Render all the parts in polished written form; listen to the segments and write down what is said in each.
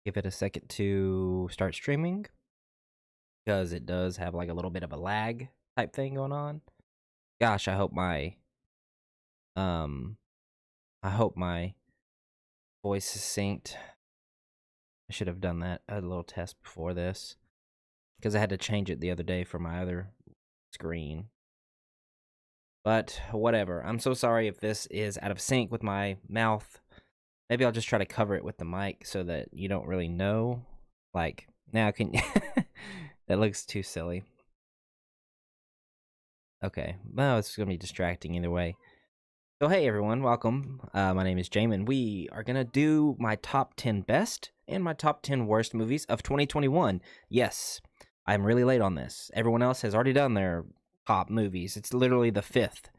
give it a second to start streaming because it does have like a little bit of a lag type thing going on. Gosh, um I hope my voice is synced. I should have done that a little test before this because I had to change it the other day for my other screen. But whatever. I'm so sorry if this is out of sync with my mouth. Maybe I'll just try to cover it with the mic so that you don't really know. Like, now can that looks too silly. Okay, well, it's gonna be distracting either way. So hey everyone, welcome. My name is Jamin. We are gonna do my top 10 best and my top 10 worst movies of 2021. Yes, I'm really late on this. Everyone else has already done their top movies. It's literally the 5th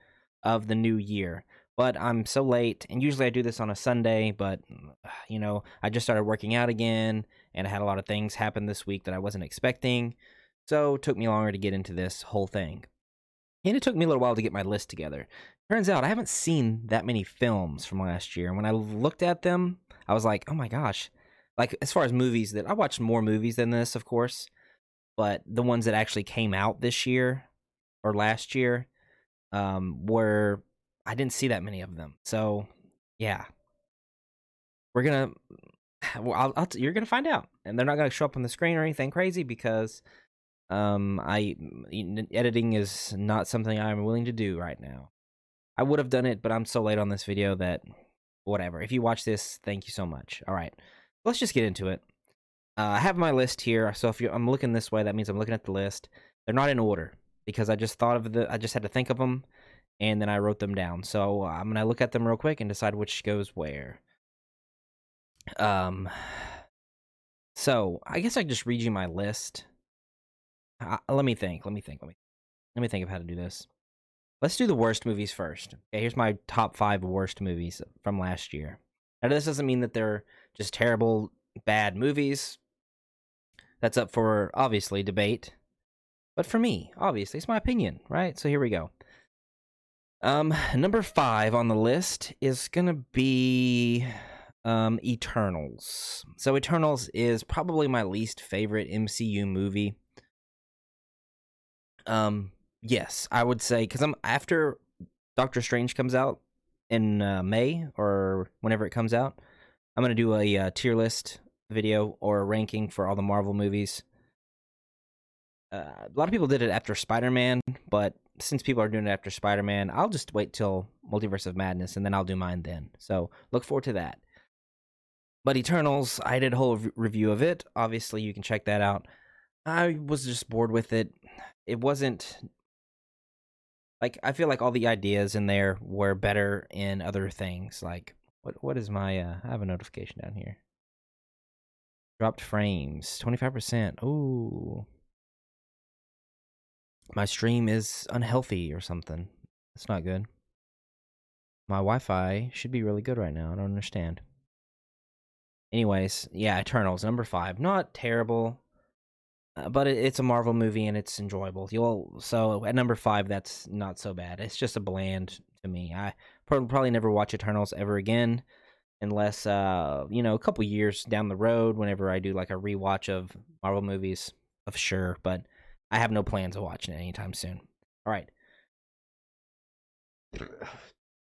of the new year. But I'm so late, and usually I do this on a Sunday, but, I just started working out again, and I had a lot of things happen this week that I wasn't expecting, so it took me longer to get into this whole thing. And it took me a little while to get my list together. Turns out I haven't seen that many films from last year, and when I looked at them, I was like, oh my gosh. Like, as far as movies, that I watched more movies than this, of course, but the ones that actually came out this year, or last year, were I didn't see that many of them. So, yeah, we're gonna. Well, you're gonna find out, and they're not gonna show up on the screen or anything crazy because, editing is not something I'm willing to do right now. I would have done it, but I'm so late on this video that whatever. If you watch this, thank you so much. All right, let's just get into it. I have my list here, so if I'm looking this way, that means I'm looking at the list. They're not in order because I just thought of I just had to think of them, and then I wrote them down. So I'm gonna look at them real quick and decide which goes where. Um, so I guess I can just read you my list. Let me think. Let me think of how to do this. Let's do the worst movies first. Okay, here's my top 5 worst movies from last year. Now, this doesn't mean that they're just terrible, bad movies. That's up for, obviously, debate. But for me, obviously, it's my opinion, right? So here we go. Number 5 on the list is gonna be Eternals. So Eternals is probably my least favorite MCU movie. Yes, I would say, because I'm after Doctor Strange comes out in May or whenever it comes out, I'm gonna do a tier list video or a ranking for all the Marvel movies. A lot of people did it after Spider-Man, but since people are doing it after Spider-Man, I'll just wait till Multiverse of Madness and then I'll do mine then. So look forward to that. But Eternals, I did a whole review of it. Obviously, you can check that out. I was just bored with it. It wasn't like, I feel like all the ideas in there were better in other things. Like, what is my I have a notification down here. Dropped frames, 25%. Ooh. My stream is unhealthy or something. That's not good. My Wi-Fi should be really good right now. I don't understand. Anyways, yeah, Eternals, number 5. Not terrible, but it's a Marvel movie and it's enjoyable. So at number 5, that's not so bad. It's just a bland to me. I probably never watch Eternals ever again, unless a couple years down the road, whenever I do like a rewatch of Marvel movies, of sure. But I have no plans of watching it anytime soon. All right.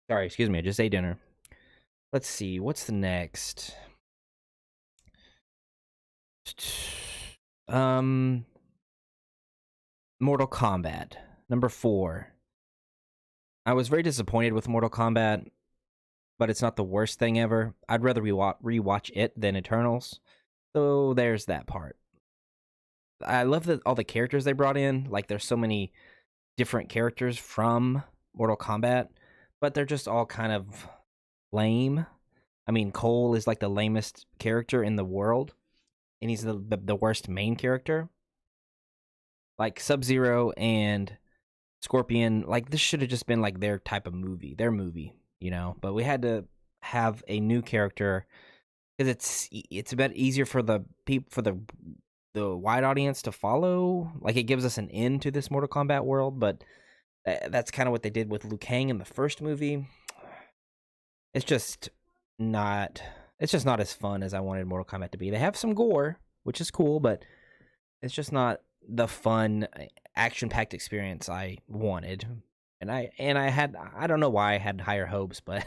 Sorry, excuse me. I just ate dinner. Let's see. What's the next? Mortal Kombat, number 4. I was very disappointed with Mortal Kombat, but it's not the worst thing ever. I'd rather rewatch it than Eternals. So there's that part. I love all the characters they brought in. Like, there's so many different characters from Mortal Kombat, but they're just all kind of lame. I mean, Cole is like the lamest character in the world, and he's the worst main character. Like, Sub-Zero and Scorpion, like, this should have just been like their type of movie, but we had to have a new character because it's a bit easier for the people, for the wide audience to follow. Like, it gives us an end to this Mortal Kombat world, but that's kind of what they did with Liu Kang in the first movie. It's just not It's just not as fun as I wanted Mortal Kombat to be. They have some gore, which is cool, but it's just not the fun, action-packed experience I wanted. And I don't know why I had higher hopes, but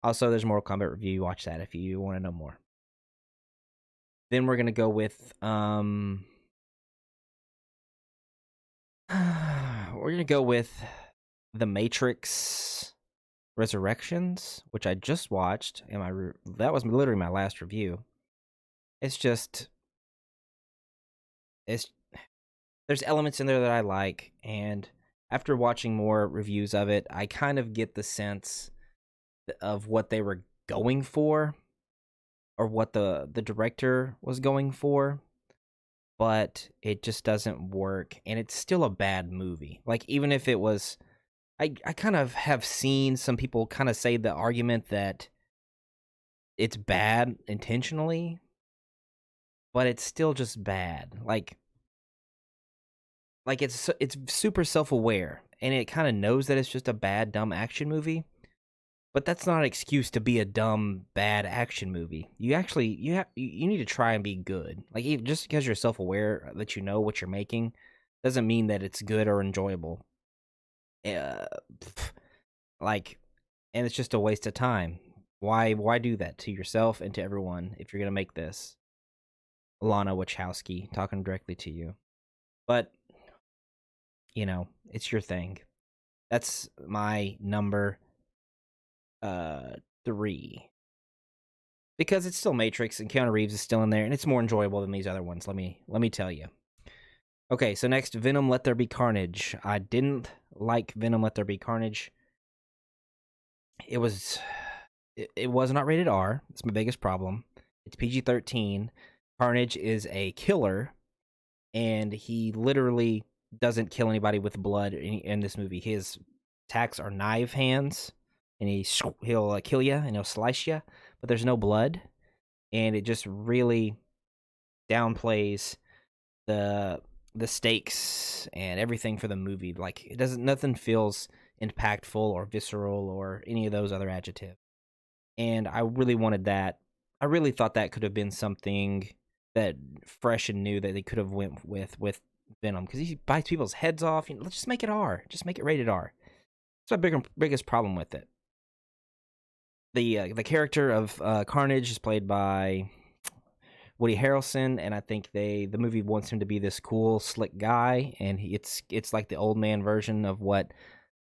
also there's Mortal Kombat review. Watch that if you want to know more. Then we're gonna go with The Matrix Resurrections, which I just watched, and that was literally my last review. It's just there's elements in there that I like, and after watching more reviews of it, I kind of get the sense of what they were going for, or what the director was going for, but it just doesn't work, and it's still a bad movie. Like, even if it was, I kind of have seen some people kind of say the argument that it's bad intentionally, but it's still just bad. Like it's super self-aware, and it kind of knows that it's just a bad, dumb action movie. But that's not an excuse to be a dumb, bad action movie. You need to try and be good. Like, just because you're self-aware that you know what you're making doesn't mean that it's good or enjoyable. Uh, like, and it's just a waste of time. Why do that to yourself and to everyone if you're gonna make this? Lana Wachowski talking directly to you, but it's your thing. That's my number 3, because it's still Matrix and Keanu Reeves is still in there, and it's more enjoyable than these other ones. Let me tell you. Okay, so next, Venom: Let There Be Carnage. I didn't like Venom: Let There Be Carnage. It was not rated R. It's my biggest problem. It's PG-13. Carnage is a killer, and he literally doesn't kill anybody with blood in this movie. His attacks are knife hands, and he'll kill you and he'll slice you, but there's no blood, and it just really downplays the stakes and everything for the movie. Like, nothing feels impactful or visceral or any of those other adjectives. And I really wanted that. I really thought that could have been something that fresh and new that they could have went with Venom, because he bites people's heads off. Let's just make it R. Just make it rated R. That's my biggest problem with it. The character of Carnage is played by Woody Harrelson, and I think the movie wants him to be this cool, slick guy, and it's like the old man version of what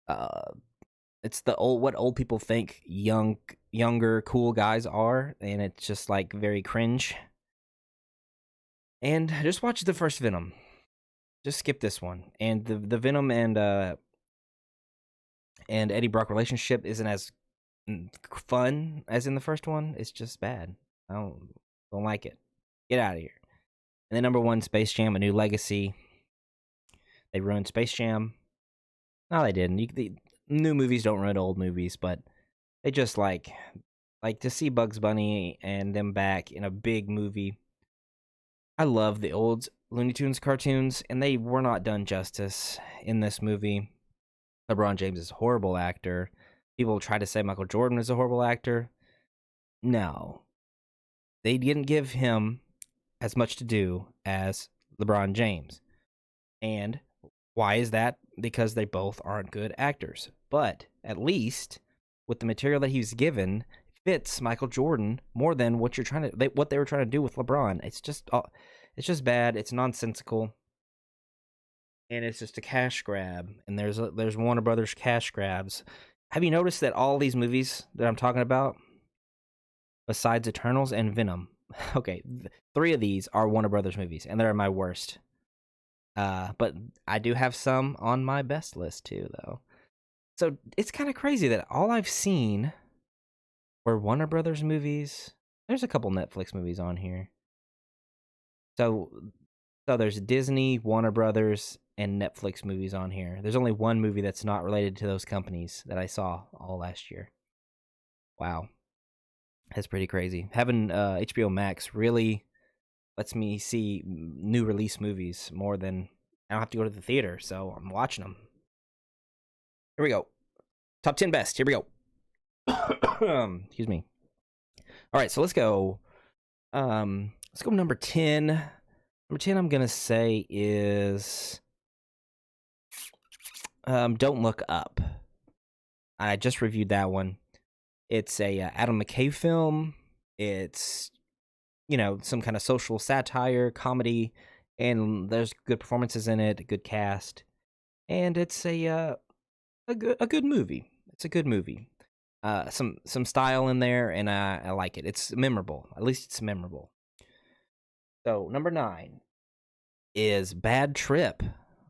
what old people think younger cool guys are, and it's just like very cringe. And just watch the first Venom. Just skip this one. And the Venom and Eddie Brock relationship isn't as fun as in the first one. It's just bad. I don't like it. Get out of here. And then number 1, Space Jam: A New Legacy. They ruined Space Jam. No, they didn't. New movies don't ruin old movies, but they just like to see Bugs Bunny and them back in a big movie. I love the old Looney Tunes cartoons, and they were not done justice in this movie. LeBron James is a horrible actor. People try to say Michael Jordan is a horrible actor. No. They didn't give him as much to do as LeBron James. And why is that? Because they both aren't good actors. But at least with the material that he was given, fits Michael Jordan more than what they were trying to do with LeBron. It's just bad. It's nonsensical, and it's just a cash grab. And there's Warner Brothers cash grabs. Have you noticed that all these movies that I'm talking about, besides Eternals and Venom, okay, 3 of these are Warner Brothers movies, and they're my worst. But I do have some on my best list too, though. So it's kind of crazy that all I've seen were Warner Brothers movies. There's a couple Netflix movies on here. So there's Disney, Warner Brothers, and Netflix movies on here. There's only one movie that's not related to those companies that I saw all last year. Wow. That's pretty crazy. Having HBO Max really lets me see new release movies more than I don't have to go to the theater, so I'm watching them. Here we go. Top 10 best. Here we go. Excuse me. All right, so let's go. Let's go number 10. Number 10, I'm gonna say is Don't Look Up. I just reviewed that one. It's a Adam McKay film. It's some kind of social satire comedy, and there's good performances in it, a good cast, and it's a good movie. It's a good movie. Some style in there, and I like it. It's memorable. At least it's memorable. So number 9 is Bad Trip.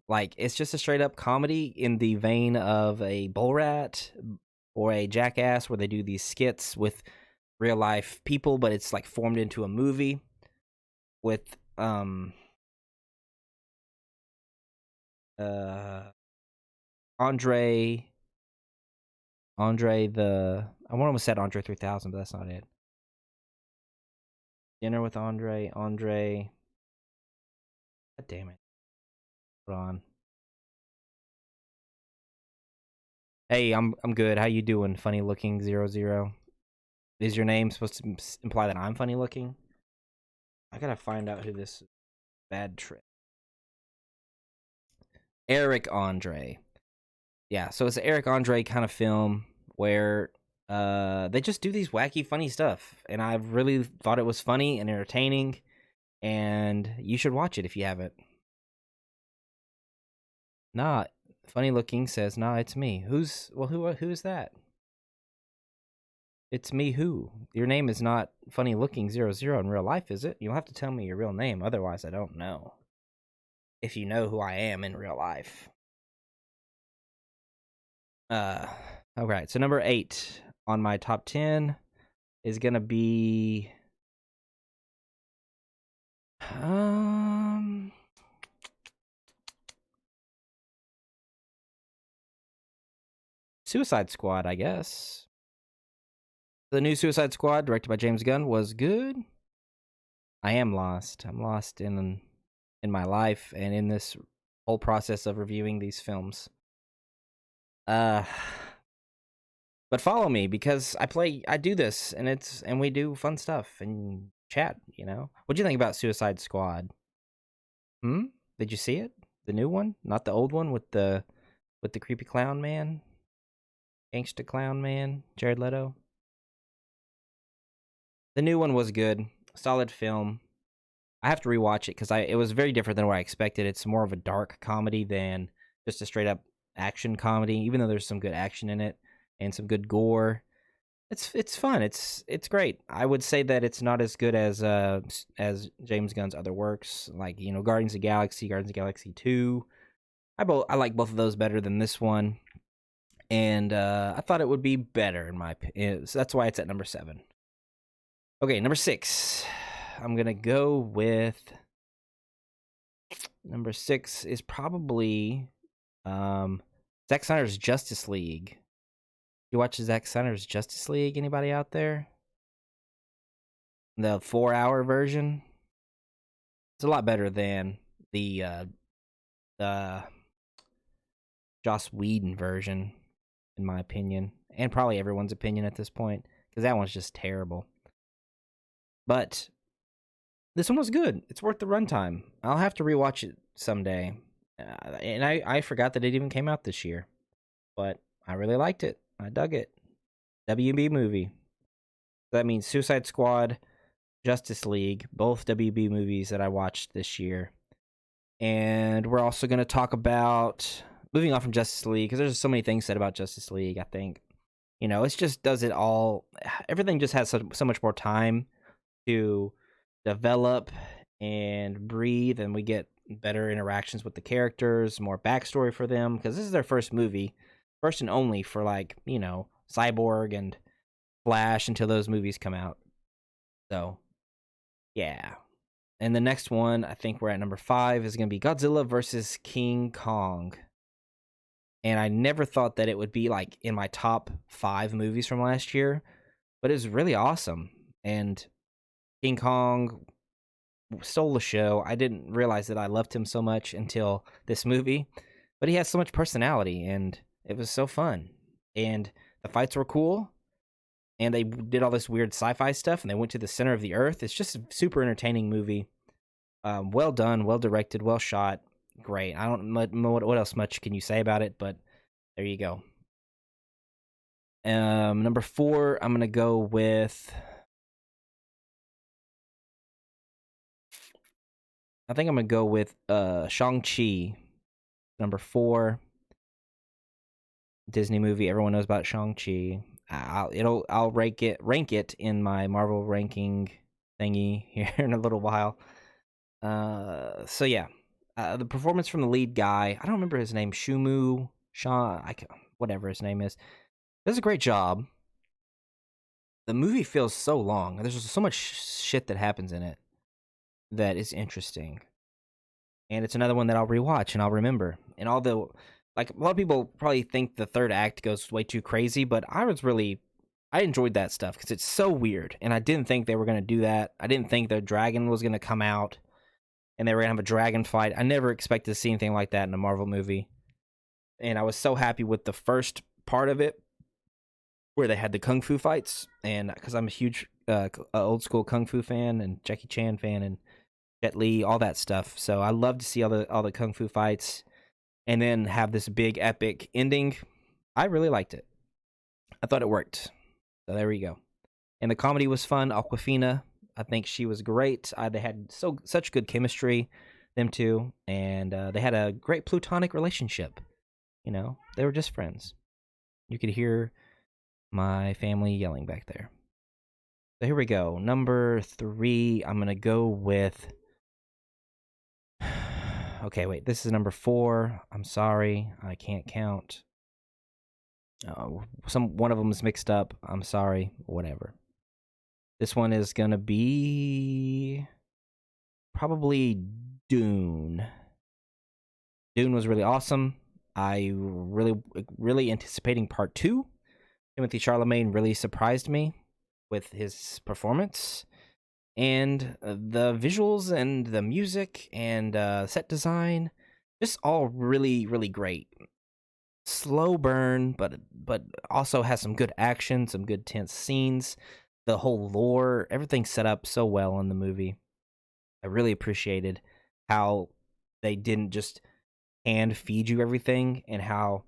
Like, it's just a straight up comedy in the vein of a Bull Rat or a Jackass, where they do these skits with real life people, but it's like formed into a movie with Andre the I almost said Andre 3000, but that's not it. Dinner with Andre. God damn it. Hold on. Hey, I'm good. How you doing? Funny looking 00. Is your name supposed to imply that I'm funny looking? I gotta find out who this is. Bad Trip. Eric Andre. Yeah, so it's an Eric Andre kind of film where they just do these wacky, funny stuff, and I really thought it was funny and entertaining, and you should watch it if you haven't. Nah, funny looking says, nah, it's me. Who is that? It's me who? Your name is not funny looking 00 in real life, is it? You'll have to tell me your real name, otherwise I don't know. If you know who I am in real life. Alright, so number 8 on my top 10 is gonna be Suicide Squad, I guess. The new Suicide Squad, directed by James Gunn, was good. I am lost. I'm lost in my life and in this whole process of reviewing these films. But follow me, because I do this, and we do fun stuff and chat, What'd you think about Suicide Squad? Did you see it? The new one? Not the old one with the creepy clown man? Gangsta clown man, Jared Leto? The new one was good. Solid film. I have to rewatch it because it was very different than what I expected. It's more of a dark comedy than just a straight up action comedy, even though there's some good action in it and some good gore. It's fun. It's great. I would say that it's not as good as James Gunn's other works, like Guardians of the Galaxy 2. I like both of those better than this one, and I thought it would be better in my opinion. So that's why it's at number 7. Okay, number 6. I'm gonna go with number 6 is probably Zack Snyder's Justice League. You watch Zack Snyder's Justice League? Anybody out there? The 4-hour version. It's a lot better than the Joss Whedon version, in my opinion, and probably everyone's opinion at this point, because that one's just terrible. But this one was good. It's worth the runtime. I'll have to rewatch it someday. And I forgot that it even came out this year, but I really liked it. I dug it. WB movie. That means Suicide Squad, Justice League, both WB movies that I watched this year. And we're also going to talk about, moving on from Justice League, because there's so many things said about Justice League, I think. It just does it all. Everything just has so much more time to develop and breathe, and we get better interactions with the characters, more backstory for them, because this is their first movie. First and only for, Cyborg and Flash until those movies come out. So, yeah. And the next one, I think we're at number 5, is going to be Godzilla versus King Kong. And I never thought that it would be, in my top 5 movies from last year. But it was really awesome. And King Kong stole the show. I didn't realize that I loved him so much until this movie. But he has so much personality, and it was so fun. And the fights were cool. and they did all this weird sci-fi stuff, and they went to the center of the earth. It's just a super entertaining movie. Well done, well directed, well shot. Great. I don't know what else much can you say about it, but there you go. Number 4, I'm gonna go with. I think I'm gonna go with Shang-Chi. Number 4, Disney movie. Everyone knows about Shang-Chi. I'll rank it in my Marvel ranking thingy here in a little while. So yeah, the performance from the lead guy. I don't remember his name. Whatever his name is, does a great job. The movie feels so long. There's just so much shit that happens in it that is interesting. And it's another one that I'll rewatch and I'll remember. And a lot of people probably think the third act goes way too crazy, but I enjoyed that stuff because it's so weird. And I didn't think they were going to do that. I didn't think the dragon was going to come out and they were going to have a dragon fight. I never expected to see anything like that in a Marvel movie. And I was so happy with the first part of it where they had the kung fu fights. And because I'm a huge old school kung fu fan and Jackie Chan fan and Jet Li, all that stuff. So I love to see all the kung fu fights and then have this big epic ending. I really liked it. I thought it worked. So there we go. And the comedy was fun. Awkwafina, I think she was great. They had such good chemistry, them two, and they had a great platonic relationship. You know, they were just friends. You could hear my family yelling back there. So here we go. Number 3, I'm gonna go with. Okay, wait. This is number 4. I'm sorry, I can't count. One of them is mixed up. I'm sorry. Whatever. This one is gonna be probably Dune. Dune was really awesome. I really anticipating part 2. Timothée Chalamet really surprised me with his performance. And the visuals and the music and set design, just all really, really great. Slow burn, but also has some good action, some good tense scenes. The whole lore, everything's set up so well in the movie. I really appreciated how they didn't just hand feed you everything, and how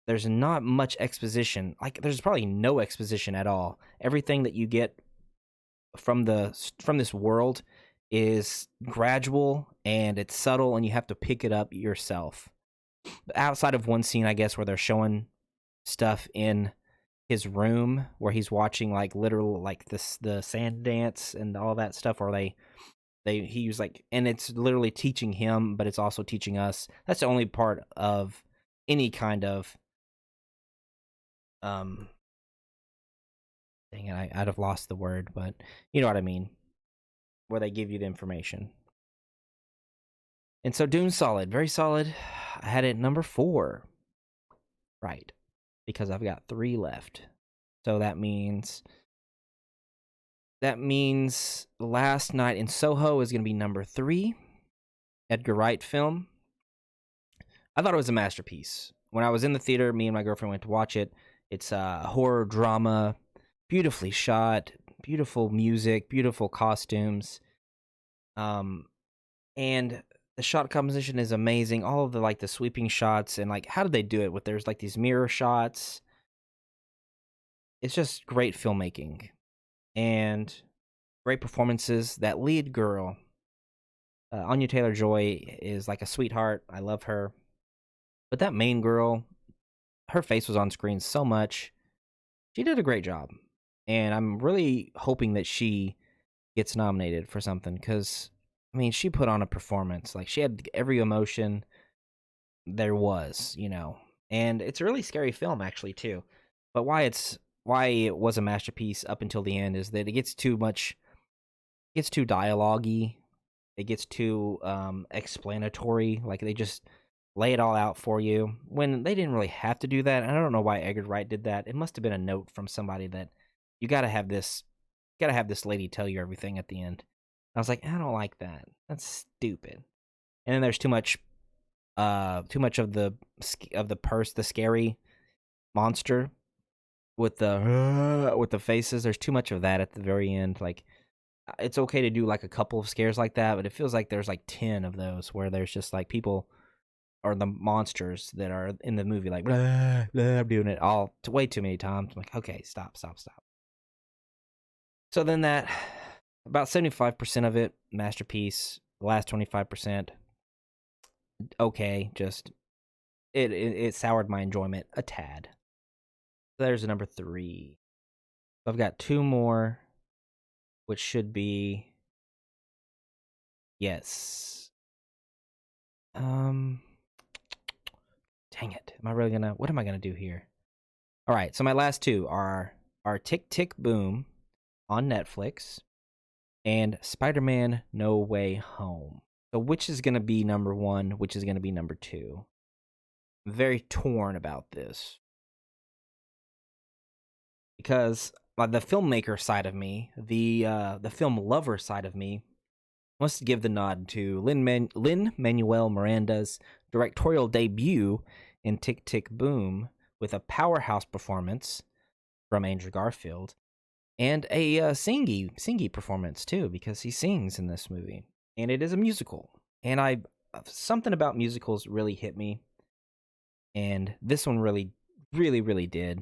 there's not much exposition. Like, there's probably no exposition at all. Everything that you get from this world is gradual and it's subtle, and you have to pick it up yourself. Outside of one scene, I guess, where they're showing stuff in his room where he's watching like literal like the sand dance and all that stuff, or he was like, and it's literally teaching him, but it's also teaching us. That's the only part of any kind of dang it, I'd have lost the word, but you know what I mean, where they give you the information. And so Dune's solid, very solid. I had it number 4, right, because I've got 3 left. So that means Last Night in Soho is going to be number 3. Edgar Wright film. I thought it was a masterpiece. When I was in the theater, me and my girlfriend went to watch it. It's a horror drama, beautifully shot, beautiful music, beautiful costumes. And the shot composition is amazing. All of the sweeping shots, and like, how did they do it with there's like these mirror shots? It's just great filmmaking and great performances. That lead girl, Anya Taylor-Joy, is like a sweetheart. I love her. But that main girl, her face was on screen so much. She did a great job. And I'm really hoping that she gets nominated for something, because, I mean, she put on a performance. Like, she had every emotion there was, you know. And it's a really scary film, actually, too. But why it was a masterpiece up until the end is that it gets too dialogue-y. It gets too explanatory. Like, they just lay it all out for you when they didn't really have to do that. And I don't know why Edgar Wright did that. It must have been a note from somebody that you gotta have this lady tell you everything at the end. I was like, I don't like that. That's stupid. And then there's too much of the scary monster, with the faces. There's too much of that at the very end. Like, it's okay to do like a couple of scares like that, but it feels like there's like 10 of those where there's just like people or the monsters that are in the movie like blah, blah, doing it all way too many times. I'm like, okay, stop. So then that about 75% of it masterpiece. The last 25% okay, just it soured my enjoyment a tad. So there's number 3. I've got 2 more, which should be yes. Dang it. Am I really gonna? What am I gonna do here? All right. So my last 2 are Tick Tick Boom on Netflix and Spider-Man No Way Home. So which is gonna be number 1? Which is gonna be number 2? I'm very torn about this because the filmmaker side of me, the film lover side of me, wants to give the nod to Lin-Manuel Miranda's directorial debut in Tick Tick Boom with a powerhouse performance from Andrew Garfield and a singy performance too, because he sings in this movie and it is a musical. And something about musicals really hit me, and this one really, really, really did.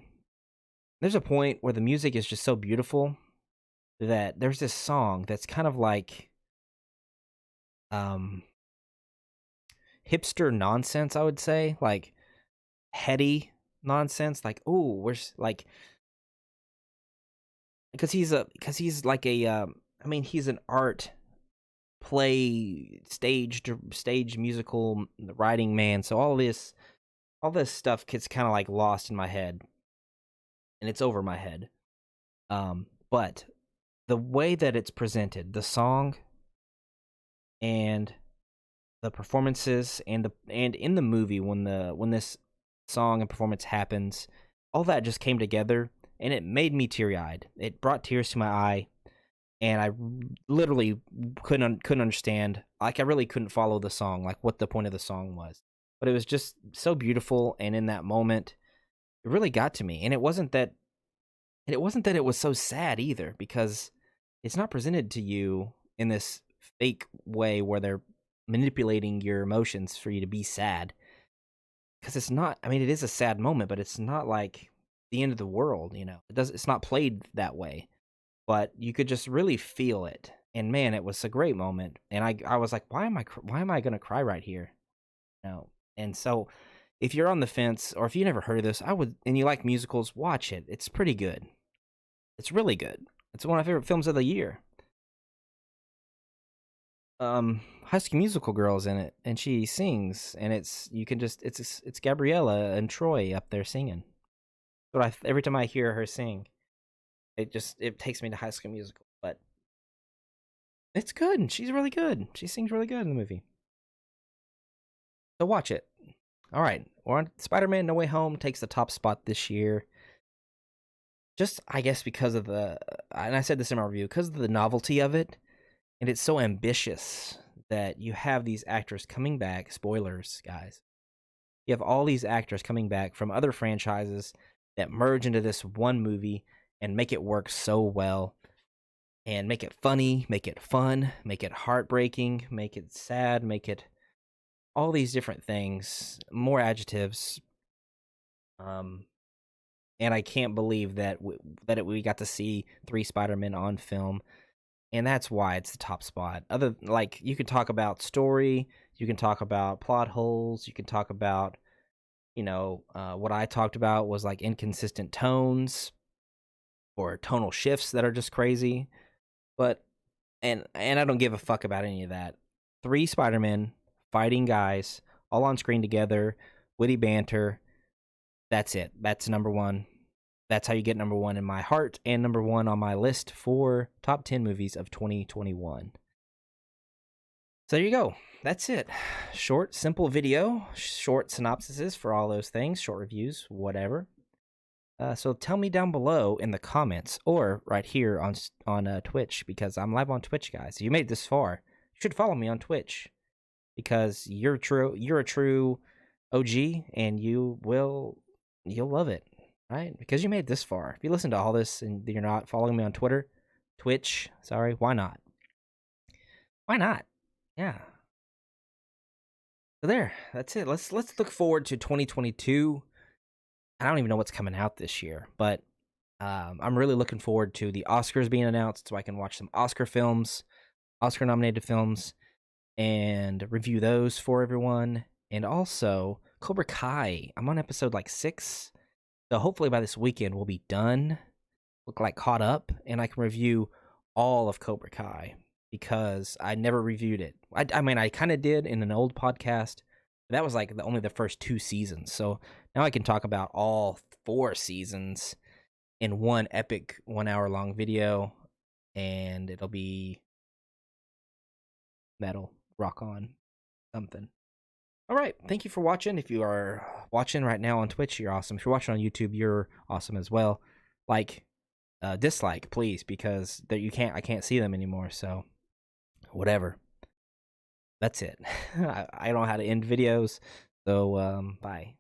There's a point where the music is just so beautiful that there's this song that's kind of like hipster nonsense, I would say, like heady nonsense, like, oh, we're like, because he's like a I mean, he's an art play stage musical writing man, so all this stuff gets kind of like lost in my head, and it's over my head. But the way that it's presented, the song and the performances and in the movie when this song and performance happens, all that just came together and it made me teary-eyed. It brought tears to my eye, and I literally couldn't understand. Like, I really couldn't follow the song, like what the point of the song was. But it was just so beautiful, and in that moment, it really got to me. And it wasn't that it was so sad either, because it's not presented to you in this fake way where they're manipulating your emotions for you to be sad. Because it's not, I mean, it is a sad moment, but it's not like the end of the world, you know. It's not played that way. But you could just really feel it. And man, it was a great moment. And I was like, why am I going to cry right here? No. And so if you're on the fence, or if you never heard of this, and you like musicals, watch it. It's pretty good. It's really good. It's one of my favorite films of the year. High School Musical girl's in it, and she sings, and it's Gabriella and Troy up there singing. But every time I hear her sing, it takes me to High School Musical. But it's good, and she's really good. She sings really good in the movie. So watch it. All right, Spider-Man No Way Home takes the top spot this year. Just, I guess, because of and I said this in my review, because of the novelty of it, and it's so ambitious that you have these actors coming back. Spoilers, guys. You have all these actors coming back from other franchises that merge into this one movie and make it work so well, and make it funny, make it fun, make it heartbreaking, make it sad, make it all these different things, more adjectives. And I can't believe that we got to see 3 Spider-Men on film, and that's why it's the top spot. Like, you can talk about story, you can talk about plot holes, you can talk about, what I talked about was like inconsistent tones or tonal shifts that are just crazy. But and I don't give a fuck about any of that. 3 Spider-Men fighting guys all on screen together, witty banter. That's it. That's number 1. That's how you get number 1 in my heart and number 1 on my list for top 10 movies of 2021. So there you go. That's it. Short, simple video, short synopsises for all those things, short reviews, whatever. So tell me down below in the comments, or right here on Twitch, because I'm live on Twitch, guys. If you made it this far, you should follow me on Twitch, because you're a true OG, and you'll love it. right? Because you made it this far. If you listen to all this and you're not following me on Twitch, sorry, why not? Why not? Yeah. So there, that's it. Let's look forward to 2022. I don't even know what's coming out this year, but I'm really looking forward to the Oscars being announced so I can watch some Oscar films, Oscar nominated films, and review those for everyone. And also Cobra Kai. I'm on episode like 6. So hopefully by this weekend we'll be done, look like caught up, and I can review all of Cobra Kai because I never reviewed it. I mean, I kind of did in an old podcast. But that was like only the first 2 seasons. So now I can talk about all 4 seasons in one epic 1 hour long video, and it'll be metal, rock on, something. All right, thank you for watching. If you are watching right now on Twitch, you're awesome. If you're watching on YouTube, you're awesome as well. Like, dislike, please, because I can't see them anymore. So, whatever. That's it. I don't know how to end videos. So, bye.